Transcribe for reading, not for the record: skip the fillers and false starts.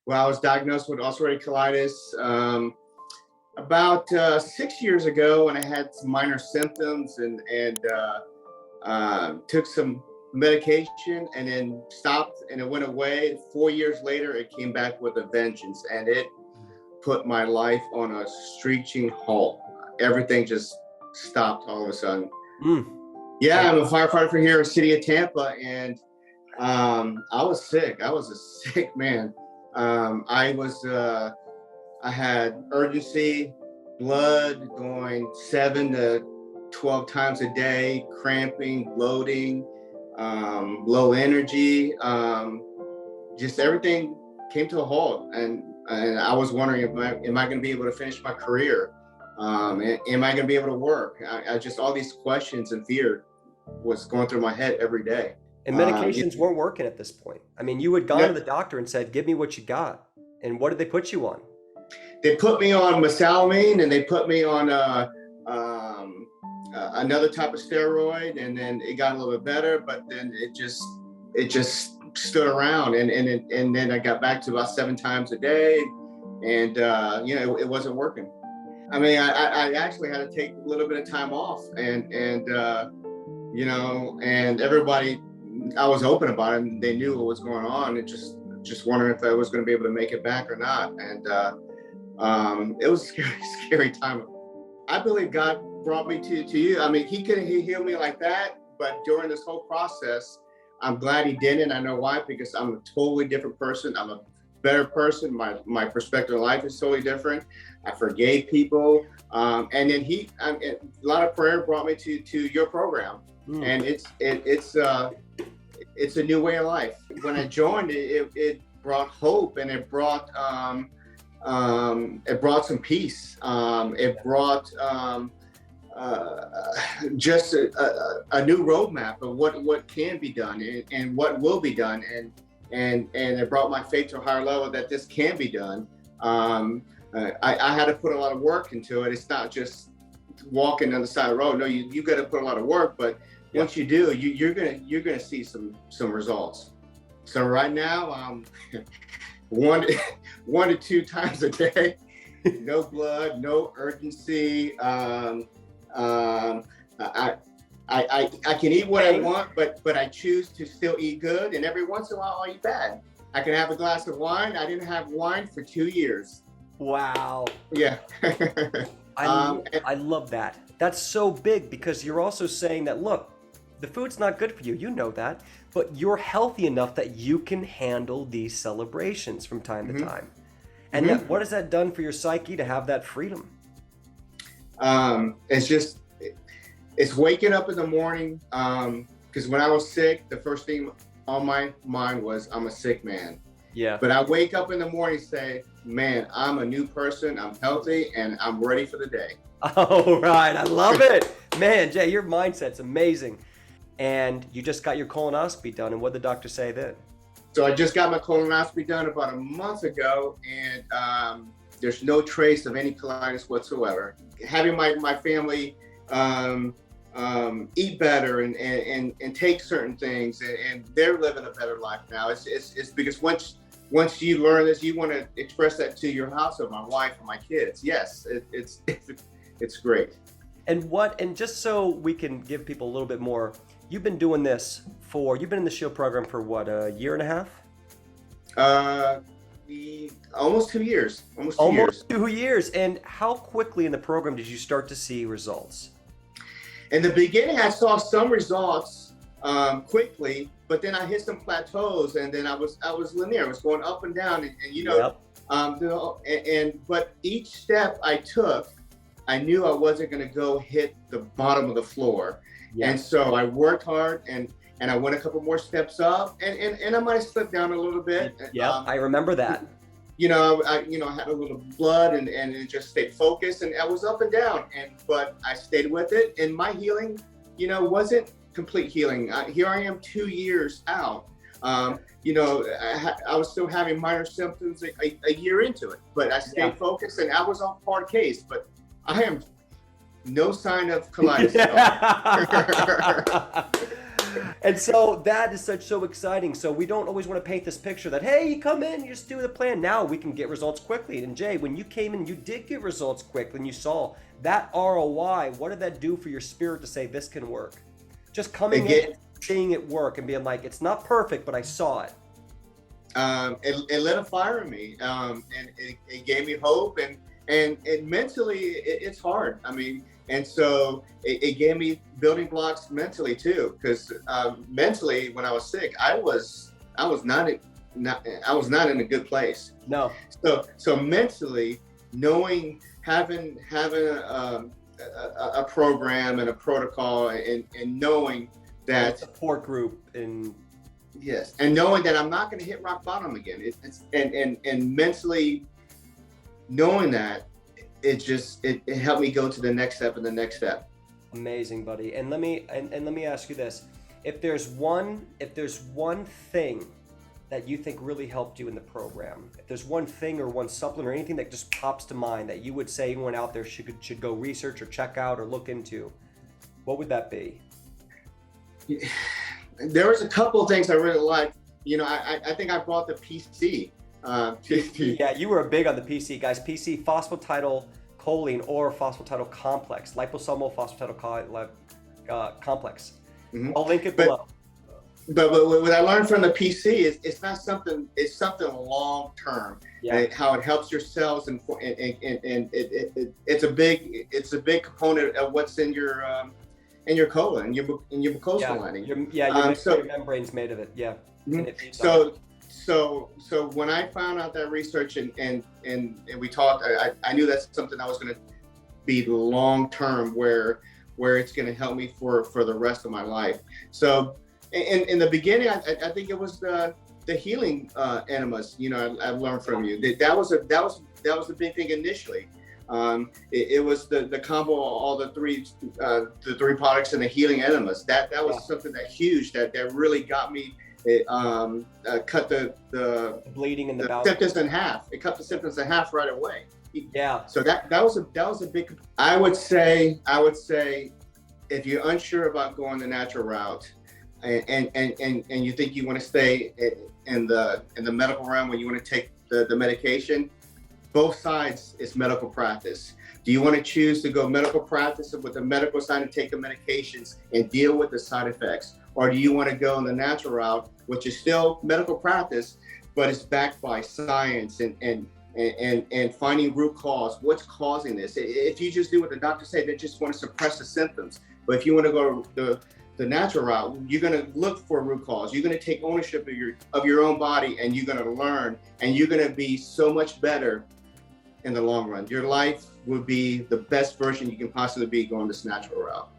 Well, I was diagnosed with ulcerative colitis about 6 years ago, and I had some minor symptoms and took some medication and then stopped, and it went away. 4 years later, it came back with a vengeance, and it put my life on a screeching halt. Everything just stopped all of a sudden. Yeah, I'm a firefighter here in the city of Tampa, and I was sick. I was a sick man. I had urgency, blood going 7 to 12 times a day, cramping, bloating, low energy, just everything came to a halt. And I was wondering, am I going to be able to finish my career? Am I going to be able to work? I just, all these questions and fear was going through my head every day. And medications weren't working at this point. I mean, you had gone to the doctor and said, give me what you got. And what did they put you on? They put me on mesalamine, and they put me on another type of steroid, and then it got a little bit better, but then it just stood around, and then I got back to about 7 times a day, and it wasn't working. I mean, I actually had to take a little bit of time off, and everybody, I was open about it, and they knew what was going on, and just wondering if I was going to be able to make it back or not. And it was a scary time. I believe God brought me to you. I mean, he healed me like that, but during this whole process, I'm glad he didn't. I know why, because I'm a totally different person. I'm a better person. My perspective on life is totally different. I forgave people. And then a lot of prayer brought me to your program. And it's a new way of life. When I joined, it brought hope, and it brought some peace. It brought just a new roadmap of what can be done and what will be done, and it brought my faith to a higher level that this can be done. I had to put a lot of work into it. It's not just walking on the side of the road. No, you got to put a lot of work, but once you do, you're gonna see some results. So right now, one to 2 times a day, no blood, no urgency. I can eat what I want, but I choose to still eat good. And every once in a while, I'll eat bad. I can have a glass of wine. I didn't have wine for 2 years. Wow. Yeah. I love that. That's so big, because you're also saying that, look, the food's not good for you. You know that, but you're healthy enough that you can handle these celebrations from time to time. And what has that done for your psyche to have that freedom? It's waking up in the morning. Because when I was sick, the first thing on my mind was, I'm a sick man. Yeah. But I wake up in the morning and say, man, I'm a new person. I'm healthy, and I'm ready for the day. Oh, right. I love it. Man, Jay, your mindset's amazing. And you just got your colonoscopy done. And what did the doctor say then? So I just got my colonoscopy done about a month ago, and there's no trace of any colitis whatsoever. Having my family eat better and take certain things, and they're living a better life now. It's because once you learn this, you want to express that to your household, my wife and my kids. Yes, it's great. And just so we can give people a little bit more, you've been doing this you've been in the S.H.I.E.L.D. program for what, a year and a half? Almost 2 years. Almost 2 years. And how quickly in the program did you start to see results? In the beginning, I saw some results quickly, but then I hit some plateaus, and then I was linear. I was going up and down, but each step I took, I knew I wasn't going to go hit the bottom of the floor. Yeah. And so I worked hard, and I went a couple more steps up, and I might have slipped down a little bit. Yeah, I remember that. I had a little blood, and it just stayed focused, and I was up and down, but I stayed with it. And my healing, wasn't complete healing. Here I am 2 years out. I was still having minor symptoms a year into it, but I stayed focused, and I was on hard case. But I am no sign of colitis at all. And so that is so exciting. So we don't always want to paint this picture that, hey, you come in, you just do the plan. Now we can get results quickly. And Jay, when you came in, you did get results quickly, and you saw that ROI. What did that do for your spirit to say this can work? Just coming in, seeing it work, and being like, it's not perfect, but I saw it. It lit a fire in me, and it gave me hope, and mentally it's hard. I mean, and so it gave me building blocks mentally too, because mentally when I was sick, I was not in a good place. No. So mentally, knowing having a program and a protocol, and knowing that support group and. Yes, and knowing that I'm not going to hit rock bottom again. And mentally knowing that, it helped me go to the next step and the next step. Amazing, buddy. And let me ask you this: if there's one thing that you think really helped you in the program, if there's one thing or one supplement or anything that just pops to mind that you would say anyone out there should go research or check out or look into, what would that be? There was a couple of things I really liked. You know, I think I brought the PC. Yeah, you were big on the PC, guys. PC, phosphatidylcholine or phosphatidyl complex, liposomal phosphatidyl complex. Mm-hmm. I'll link it below. But what I learned from the PC is it's something long term. Yeah. How it helps your cells, and it's a big component of what's in your colon, in your mucosal lining. Your membrane's made of it. Yeah. Mm-hmm. So when I found out that research and we talked, I knew that's something that was going to be long term, where it's going to help me for the rest of my life. So in the beginning, I think it was the healing enemas. You know, I've learned from you that was a big thing initially. It was the combo of all the three products and the healing enemas. That was something huge that really got me. It cut the bleeding and the symptoms in half. It cut the symptoms in half right away. Yeah. So that was a big. I would say if you're unsure about going the natural route, and you think you want to stay in the medical realm when you want to take the medication. Both sides is medical practice. Do you want to choose to go medical practice with the medical side and take the medications and deal with the side effects? Or do you want to go in the natural route, which is still medical practice, but it's backed by science and finding root cause? What's causing this? If you just do what the doctors say, they just want to suppress the symptoms. But if you want to go the natural route, you're going to look for a root cause. You're going to take ownership of your own body, and you're going to learn, and you're going to be so much better in the long run. Your life will be the best version you can possibly be going this natural route.